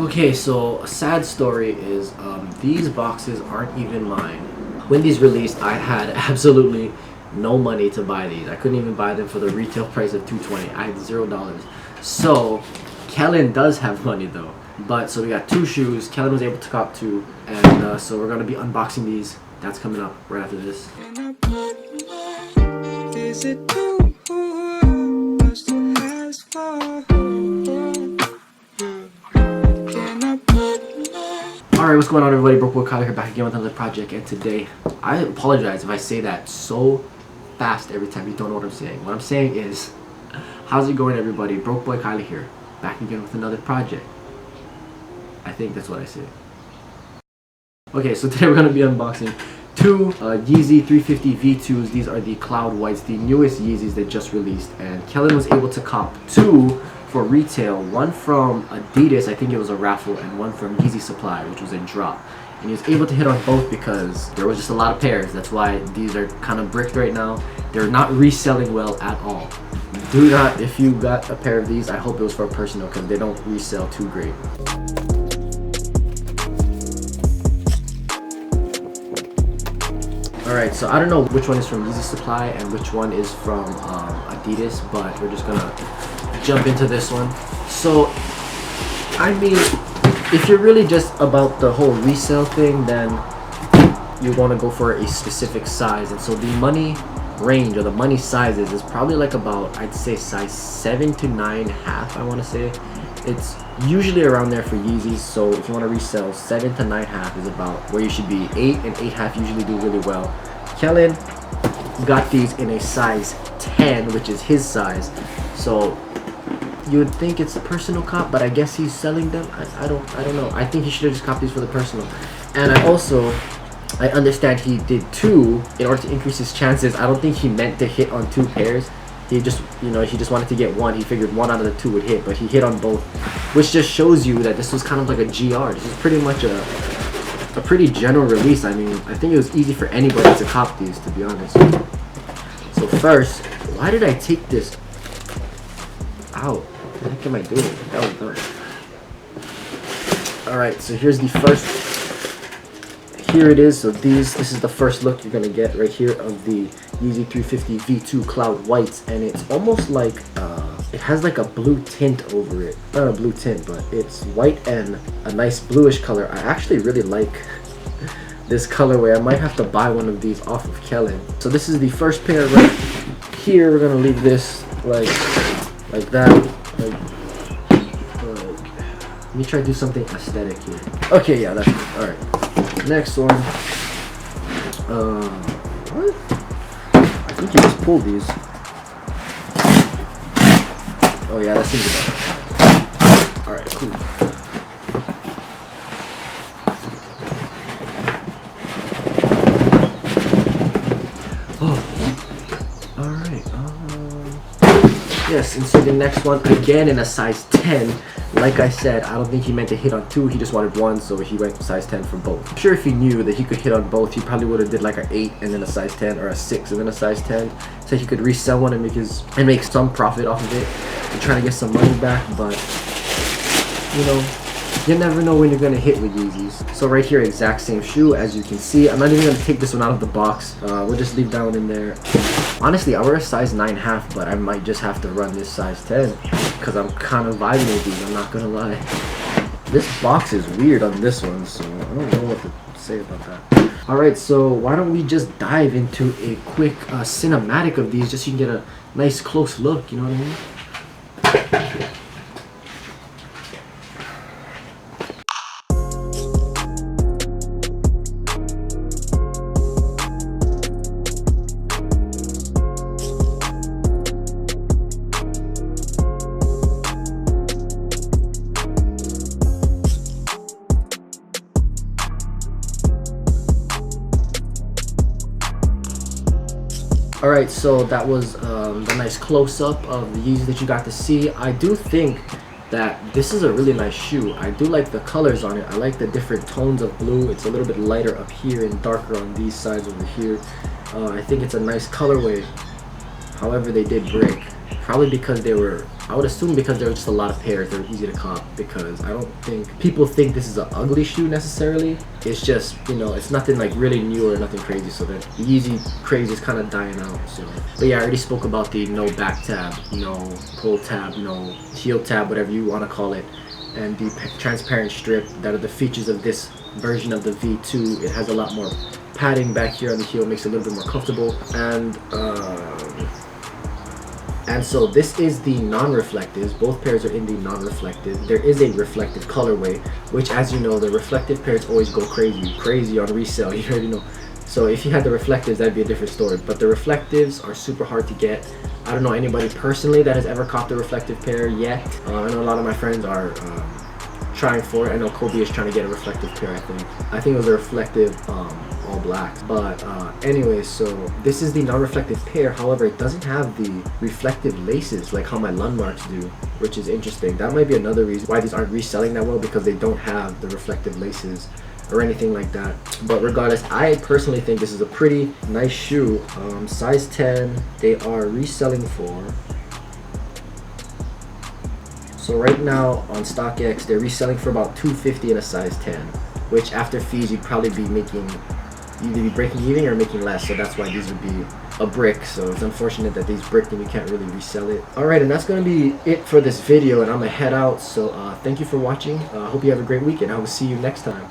Okay, so a sad story is these boxes aren't even mine. When these released, I had absolutely no money to buy these. I couldn't even buy them for the retail price of $2.20. I had $0. So Kellen does have money though. But so we got two shoes. Kellen was able to cop two, and so we're gonna be unboxing these. That's coming up right after this. Is it too much to ask for? Alright, what's going on everybody? Broke Boy Kilar here, back again with another project, and today, I apologize if I say that so fast every time you don't know what I'm saying. What I'm saying is, how's it going everybody? Broke Boy Kilar here, back again with another project. I think that's what I say. Okay, so today we're going to be unboxing two Yeezy 350 V2s. These are the Cloud Whites, the newest Yeezys that just released, and Kellen was able to cop two for retail, one from Adidas, I think it was a raffle, and one from Yeezy Supply, which was a drop. And he was able to hit on both because there was just a lot of pairs. That's why these are kind of bricked right now. They're not reselling well at all. Do not, if you got a pair of these, I hope it was for a personal because they don't resell too great. Alright, so I don't know which one is from Yeezy Supply and which one is from Adidas, but we're just gonna jump into this one. So, I mean, if you're really just about the whole resale thing, then you want to go for a specific size. And so the money range or the money sizes is probably like about, I'd say size 7 to 9.5, I want to say. It's usually around there for Yeezys, so if you want to resell, 7 to 9.5 is about where you should be. 8 and 8.5 usually do really well. Kellen got these in a size 10, which is his size. So you would think it's a personal cop, but I guess he's selling them. I don't know. I think he should have just copped these for the personal. And I understand he did two in order to increase his chances. I don't think he meant to hit on two pairs. He just, he just wanted to get one. He figured one out of the two would hit, but he hit on both, which just shows you that this was kind of like a GR. This is pretty much a pretty general release. I mean, I think it was easy for anybody to cop these, to be honest. So first, why did I take this out? What the heck am I doing? That was done. Alright, so here's the first. Here it is. So this is the first look you're gonna get right here of the Yeezy 350 V2 Cloud Whites, and it's almost like it has like a blue tint over it. Not a blue tint, but it's white and a nice bluish color. I actually really like this colorway. I might have to buy one of these off of Kellen. So this is the first pair right here. We're gonna leave this like that. Let me try to do something aesthetic here. Okay, yeah, that's good. Alright. Next one. What? I think you just pulled these. Oh yeah, that seems about right. Alright, cool. Oh. Alright, yes, and so the next one, again in a size 10. Like I said, I don't think he meant to hit on two. He just wanted one, so he went size 10 for both. I'm sure if he knew that he could hit on both, he probably would have did like an 8 and then a size 10, or a 6 and then a size 10, so he could resell one and make some profit off of it and try to get some money back. But you never know when you're gonna hit with Yeezys. So right here, exact same shoe as you can see. I'm not even gonna take this one out of the box. We'll just leave that one in there. Honestly, I wear a size 9.5, but I might just have to run this size 10 because I'm kind of vibing with these, I'm not gonna lie. This box is weird on this one, so I don't know what to say about that. Alright, so why don't we just dive into a quick cinematic of these, just so you can get a nice close look, you know what I mean? Alright, so that was the nice close-up of the Yeezy that you got to see. I do think that this is a really nice shoe. I do like the colors on it. I like the different tones of blue. It's a little bit lighter up here and darker on these sides over here. I think it's a nice colorway. However, they did break. Probably because they were I would assume because there are just a lot of pairs, they're easy to comp, because I don't think people think this is an ugly shoe necessarily. It's just, you know, it's nothing like really new or nothing crazy, so that the Yeezy craze is kind of dying out. So, but yeah, I already spoke about the no back tab, no pull tab, no heel tab, whatever you want to call it, and the transparent strip that are the features of this version of the V2. It has a lot more padding back here on the heel, makes it a little bit more comfortable, and so this is the non-reflectives. Both pairs are in the non-reflective. There is a reflective colorway, which, as you know, the reflective pairs always go crazy on resale. You already know. So if you had the reflectives, that'd be a different story. But the reflectives are super hard to get. I don't know anybody personally that has ever caught the reflective pair yet. I know a lot of my friends are trying for it. I know Kobe is trying to get a reflective pair. I think it was a reflective all black. But anyway, so this is the non-reflective pair. However, it doesn't have the reflective laces like how my Landmarks do, which is interesting. That might be another reason why these aren't reselling that well, because they don't have the reflective laces or anything like that. But regardless, I personally think this is a pretty nice shoe. Size 10, they are reselling for, so right now on StockX they're reselling for about $250 in a size 10, which after fees you'd probably be making, either be breaking even or making less. So that's why these would be a brick. So it's unfortunate that these bricked and you can't really resell it. Alright, and that's gonna be it for this video, and I'm gonna head out. So thank you for watching. I hope you have a great weekend. I will see you next time.